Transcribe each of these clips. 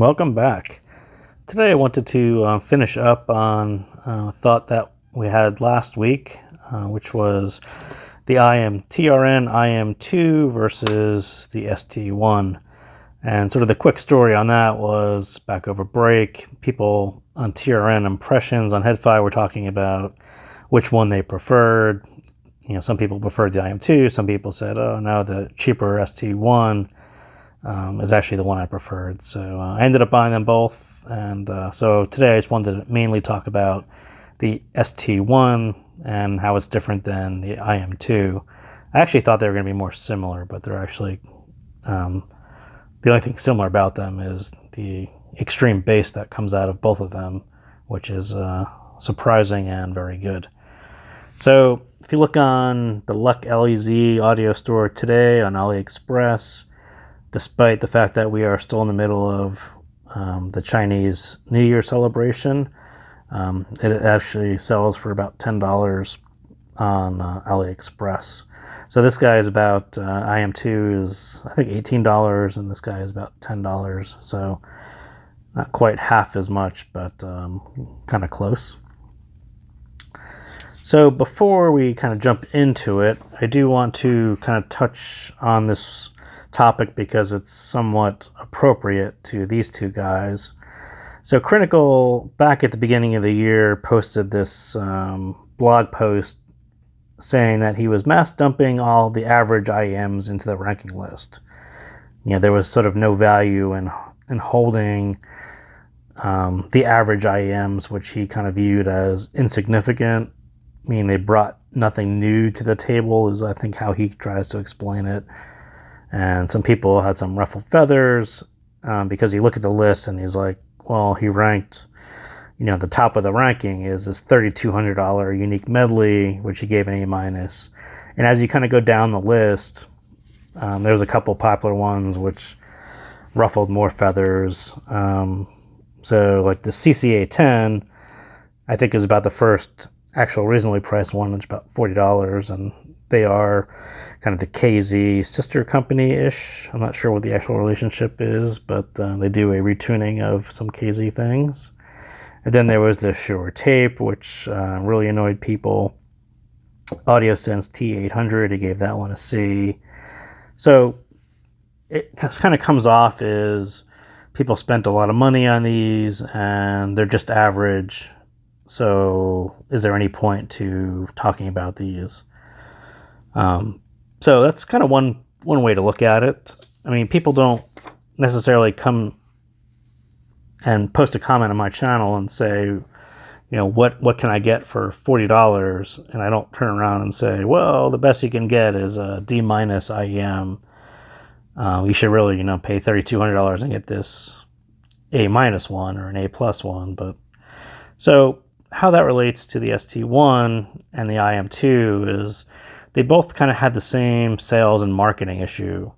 Welcome back. Today I wanted to finish up on a thought that we had last week, which was the TRN IM2 versus the ST1. And sort of the quick story on that was back over break, people on TRN impressions on HeadFi were talking about which one they preferred. You know, some people preferred the IM2, some people said, oh no, the cheaper ST1 is actually the one I preferred. So I ended up buying them both. And so today I just wanted to mainly talk about the ST1 and how it's different than the IM2. I actually thought they were going to be more similar, but they're actually, the only thing similar about them is the extreme bass that comes out of both of them, which is surprising and very good. So if you look on the Luck LEZ audio store today on AliExpress, despite the fact that we are still in the middle of the Chinese New Year celebration, it actually sells for about $10 on AliExpress. So this guy is about, IM2 is I think $18 and this guy is about $10. So not quite half as much, but kind of close. So before we kind of jump into it, I do want to kind of touch on this topic because it's somewhat appropriate to these two guys. So Critical, back at the beginning of the year, posted this blog post saying that he was mass dumping all the average IMs into the ranking list. You know, there was sort of no value in holding the average IMs, which he kind of viewed as insignificant. I mean, they brought nothing new to the table, is I think how he tries to explain it. And some people had some ruffled feathers because you look at the list and he's like, well, he ranked, you know, the top of the ranking is this $3,200 unique medley, which he gave an A-. And as you kind of go down the list, there's a couple popular ones which ruffled more feathers. So like the CCA 10, I think is about the first actual reasonably priced one, which is about $40, and they are kind of the KZ sister company-ish. I'm not sure what the actual relationship is, but they do a retuning of some KZ things. And then there was the Shure tape, which really annoyed people. AudioSense T800, he gave that one a C. So it kind of comes off as people spent a lot of money on these, and they're just average. So is there any point to talking about these? So that's kind of one way to look at it. I mean, people don't necessarily come and post a comment on my channel and say, you know, what can I get for $40? And I don't turn around and say, well, the best you can get is a D- IEM. You should really, you know, pay $3,200 and get this A- one or an A+ one. But so how that relates to the ST1 and the IM2 is they both kind of had the same sales and marketing issue.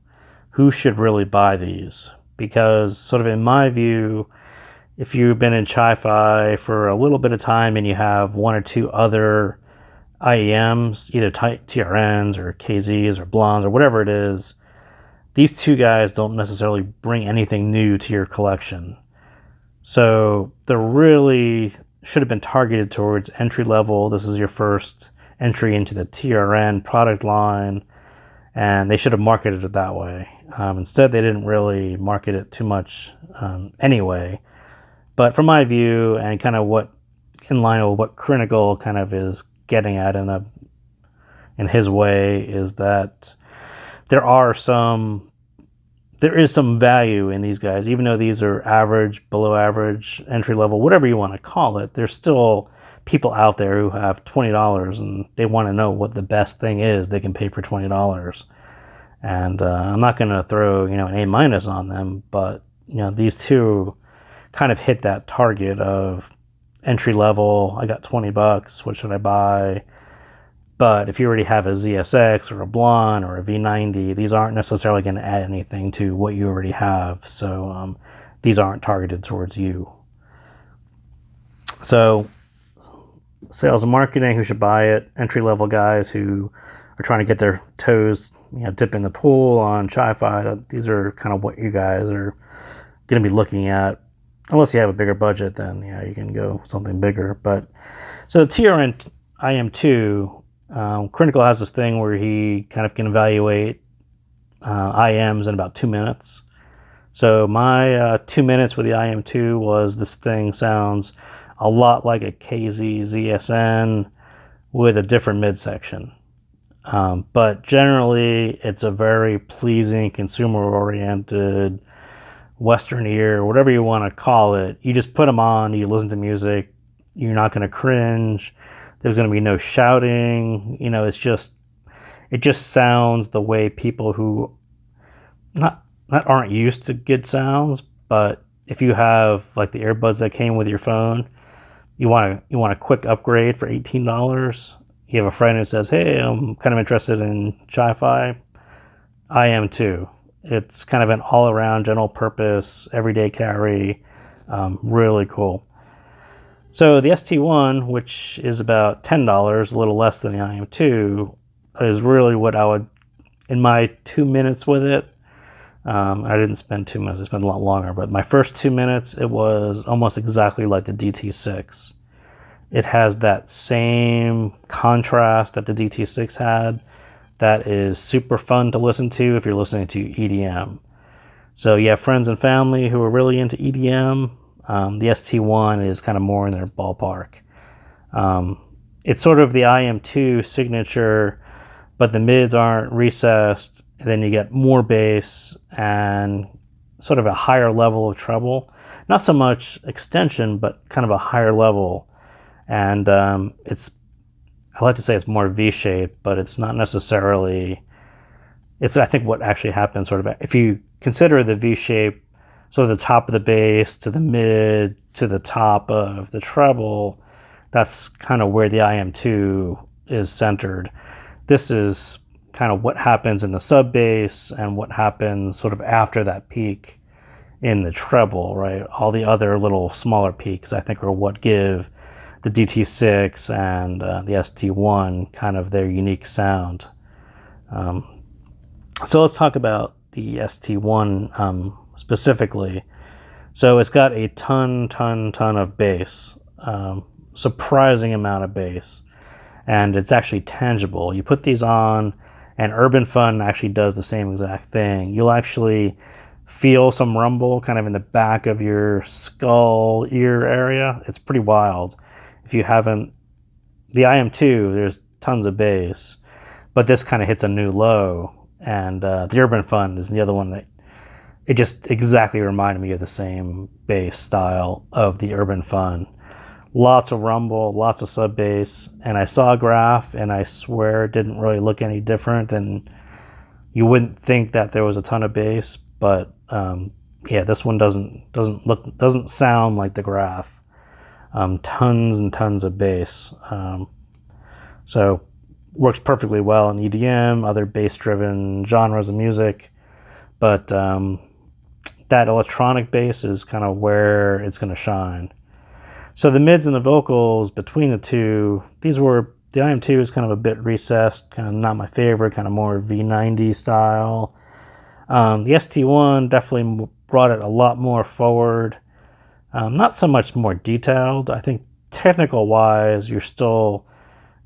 Who should really buy these? Because sort of in my view, if you've been in Chifi for a little bit of time and you have one or two other IEMs, either TRNs or KZs or blondes or whatever it is, these two guys don't necessarily bring anything new to your collection. So they're really should have been targeted towards entry level. This is your first entry into the TRN product line, and they should have marketed it that way. Instead, they didn't really market it too much anyway. But from my view, and kind of what in line with what Critical kind of is getting at in his way, is that there is some value in these guys, even though these are average, below average, entry level, whatever you want to call it. There's still people out there who have $20 and they want to know what the best thing is they can pay for $20. And I'm not going to throw, you know, an A- on them, but, you know, these two kind of hit that target of entry level. I got $20. What should I buy? But if you already have a ZSX or a Blonde or a V90, these aren't necessarily going to add anything to what you already have. So these aren't targeted towards you. So sales and marketing, who should buy it? Entry-level guys who are trying to get their toes, you know, dip in the pool on Chifi. These are kind of what you guys are going to be looking at, unless you have a bigger budget, then yeah, you can go something bigger. But so the TRN IM2, Critical has this thing where he kind of can evaluate IMs in about 2 minutes. So my 2 minutes with the IM2 was, this thing sounds a lot like a KZ ZSN with a different midsection. But generally, it's a very pleasing, consumer-oriented, Western ear, whatever you want to call it. You just put them on, you listen to music, you're not going to cringe. There's going to be no shouting. You know, it just sounds the way people who not aren't used to good sounds, but if you have like the earbuds that came with your phone, you want a quick upgrade for $18. You have a friend who says, "Hey, I'm kind of interested in Chifi." I am too. It's kind of an all-around, general-purpose, everyday carry. Really cool. So the ST1, which is about $10, a little less than the IM2, is really what I would, in my 2 minutes with it. I didn't spend 2 minutes, I spent a lot longer, but my first 2 minutes, it was almost exactly like the DT6. It has that same contrast that the DT6 had. That is super fun to listen to if you're listening to EDM. So you have friends and family who are really into EDM. The ST1 is kind of more in their ballpark. It's sort of the IM2 signature, but the mids aren't recessed. And then you get more bass and sort of a higher level of treble. Not so much extension, but kind of a higher level. And I like to say it's more V-shaped, but it's not necessarily. It's, I think, what actually happens sort of, if you consider the V-shape, sort of the top of the bass to the mid to the top of the treble, that's kind of where the IM2 is centered. This is kind of what happens in the sub bass and what happens sort of after that peak in the treble, right? All the other little smaller peaks, I think, are what give the DT6 and the ST1 kind of their unique sound. So let's talk about the ST1 specifically. So it's got a ton of bass, surprising amount of bass, and it's actually tangible. You put these on, and Urban Fun actually does the same exact thing. You'll actually feel some rumble kind of in the back of your skull ear area. It's pretty wild. If you haven't, the IM2, there's tons of bass, but this kind of hits a new low, and the Urban Fun is the other one that it just exactly reminded me of the same bass style of the Urban Fun. Lots of rumble, lots of sub bass, and I saw a graph, and I swear it didn't really look any different than, you wouldn't think that there was a ton of bass, but yeah, this one doesn't sound like the graph. Tons and tons of bass. So works perfectly well in EDM, other bass-driven genres of music, but that electronic bass is kind of where it's going to shine. So the mids and the vocals between the two, the IM2 is kind of a bit recessed, kind of not my favorite, kind of more V90 style. The ST1 definitely brought it a lot more forward. Not so much more detailed. I think technical-wise, you're still,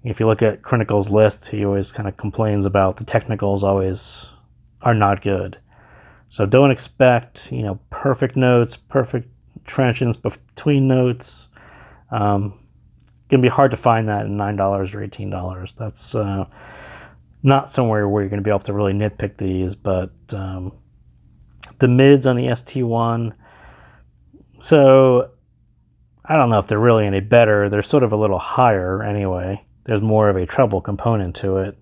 if you look at Critical's list, he always kind of complains about the technicals always are not good. So don't expect, perfect notes, perfect transitions between notes. Gonna be hard to find that in $9 or $18. That's not somewhere where you're gonna be able to really nitpick these, but the mids on the ST1, so I don't know if they're really any better. They're sort of a little higher anyway. There's more of a treble component to it,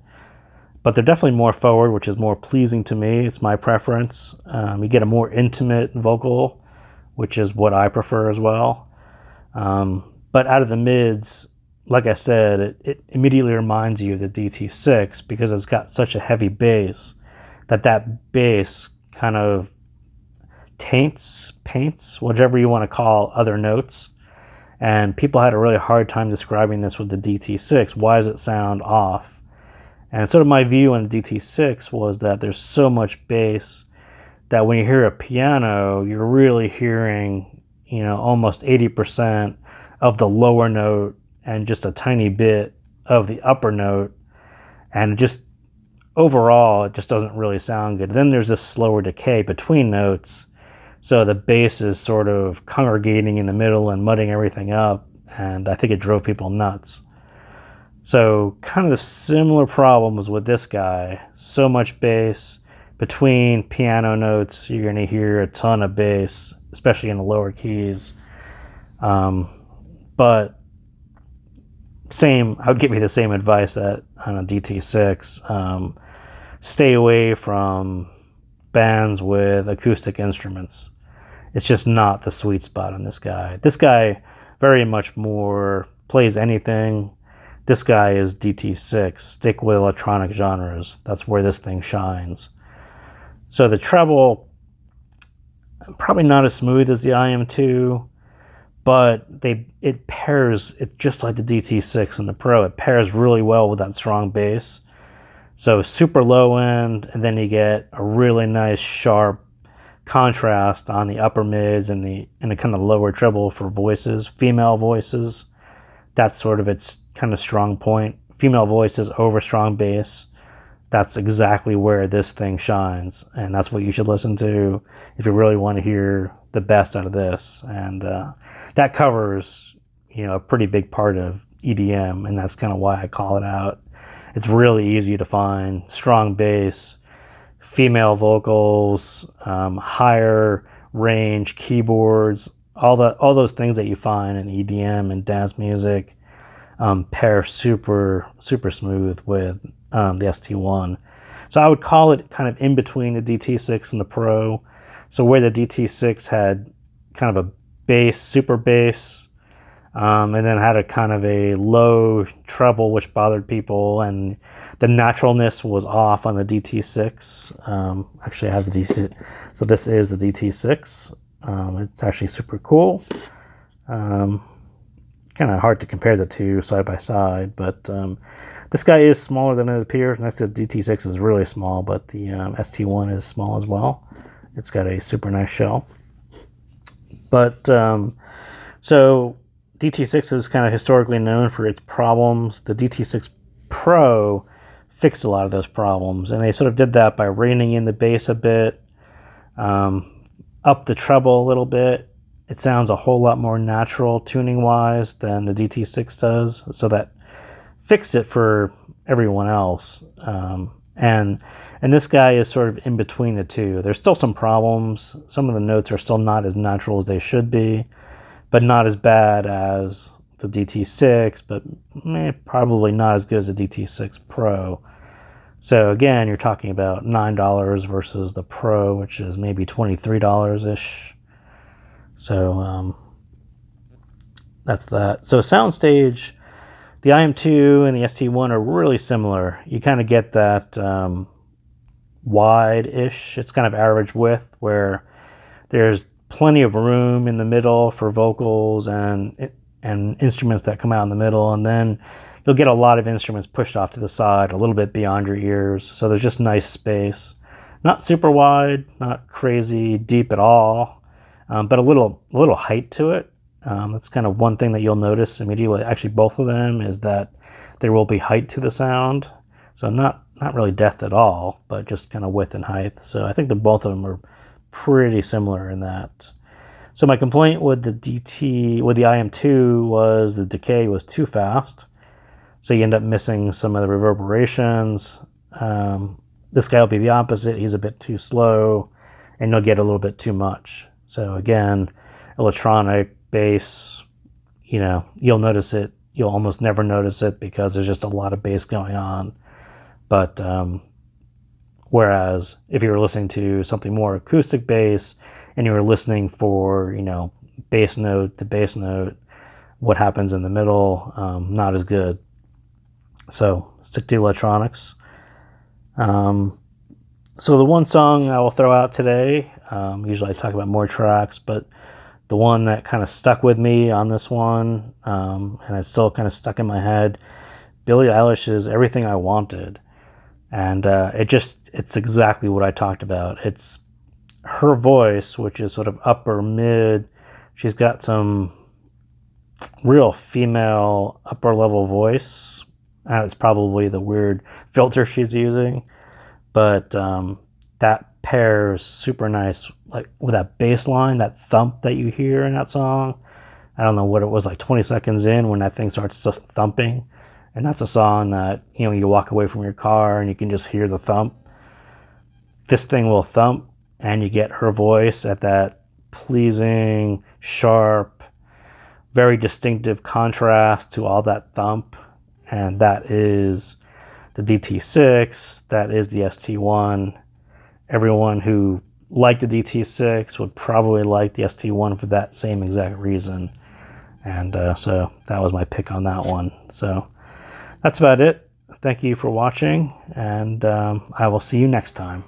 but they're definitely more forward, which is more pleasing to me. It's my preference. You get a more intimate vocal, which is what I prefer as well. But out of the mids, like I said, it immediately reminds you of the DT6 because it's got such a heavy bass that bass kind of paints, whatever you want to call other notes. And people had a really hard time describing this with the DT6. Why does it sound off? And sort of my view on the DT6 was that there's so much bass that when you hear a piano, you're really hearing, you know, almost 80% of the lower note and just a tiny bit of the upper note. And just overall, it just doesn't really sound good. Then there's this slower decay between notes. So the bass is sort of congregating in the middle and mudding everything up. And I think it drove people nuts. So kind of the similar problems with this guy. So much bass. Between piano notes, you're going to hear a ton of bass, especially in the lower keys. But I would give you the same advice that on a DT6. Stay away from bands with acoustic instruments. It's just not the sweet spot on this guy. This guy very much more plays anything. This guy is DT6. Stick with electronic genres. That's where this thing shines. So the treble, probably not as smooth as the IM2, but it pairs, it's just like the DT6 and the Pro. It pairs really well with that strong bass. So super low end, and then you get a really nice sharp contrast on the upper mids and the kind of lower treble for voices, female voices. That's sort of its kind of strong point. Female voices over strong bass. That's exactly where this thing shines, and that's what you should listen to if you really want to hear the best out of this. And that covers, you know, a pretty big part of EDM, and that's kind of why I call it out. It's really easy to find strong bass, female vocals, higher range keyboards, all those things that you find in EDM and dance music pair super smooth with the ST1. So I would call it kind of in between the DT6 and the Pro. So where the DT6 had kind of a bass, super bass, and then had a kind of a low treble which bothered people, and the naturalness was off on the DT6. Actually, it has the DT6. So this is the DT6. It's actually super cool. Kind of hard to compare the two side by side, but this guy is smaller than it appears. Next to the DT6 is really small, but the ST1 is small as well. It's got a super nice shell. But so DT6 is kind of historically known for its problems. The DT6 Pro fixed a lot of those problems, and they sort of did that by reining in the bass a bit, up the treble a little bit. It sounds a whole lot more natural tuning-wise than the DT6 does, so that fixed it for everyone else. And this guy is sort of in between the two. There's still some problems. Some of the notes are still not as natural as they should be, but not as bad as the DT6, but probably not as good as the DT6 Pro. So again, you're talking about $9 versus the Pro, which is maybe $23-ish. So that's that. So soundstage, the IM2 and the ST1 are really similar. You kind of get that wide-ish, it's kind of average width, where there's plenty of room in the middle for vocals and instruments that come out in the middle, and then you'll get a lot of instruments pushed off to the side, a little bit beyond your ears. So there's just nice space. Not super wide, not crazy deep at all, but a little height to it. That's kind of one thing that you'll notice immediately. Actually, both of them is that there will be height to the sound. So not really depth at all, but just kind of width and height. So I think that both of them are pretty similar in that. So my complaint with the IM2 was the decay was too fast. So you end up missing some of the reverberations. This guy will be the opposite. He's a bit too slow, and you'll get a little bit too much. So again, electronic bass, you know, you'll notice it. You'll almost never notice it because there's just a lot of bass going on. But whereas if you were listening to something more acoustic bass and you were listening for, you know, bass note to bass note, what happens in the middle, not as good. So stick to electronics. So the one song I will throw out today, usually I talk about more tracks, but the one that kind of stuck with me on this one, and it's still kind of stuck in my head, Billie Eilish's Everything I Wanted. And it's exactly what I talked about. It's her voice, which is sort of upper mid, she's got some real female upper level voice. It's probably the weird filter she's using, but that pairs super nice like with that bass line, that thump that you hear in that song. I don't know what it was, like 20 seconds in when that thing starts just thumping. And that's a song that, you know, you walk away from your car and you can just hear the thump. This thing will thump and you get her voice at that pleasing, sharp, very distinctive contrast to all that thump. And that is the DT6, that is the ST1. Everyone who liked the DT6 would probably like the ST1 for that same exact reason. And so that was my pick on that one. So that's about it. Thank you for watching, and I will see you next time.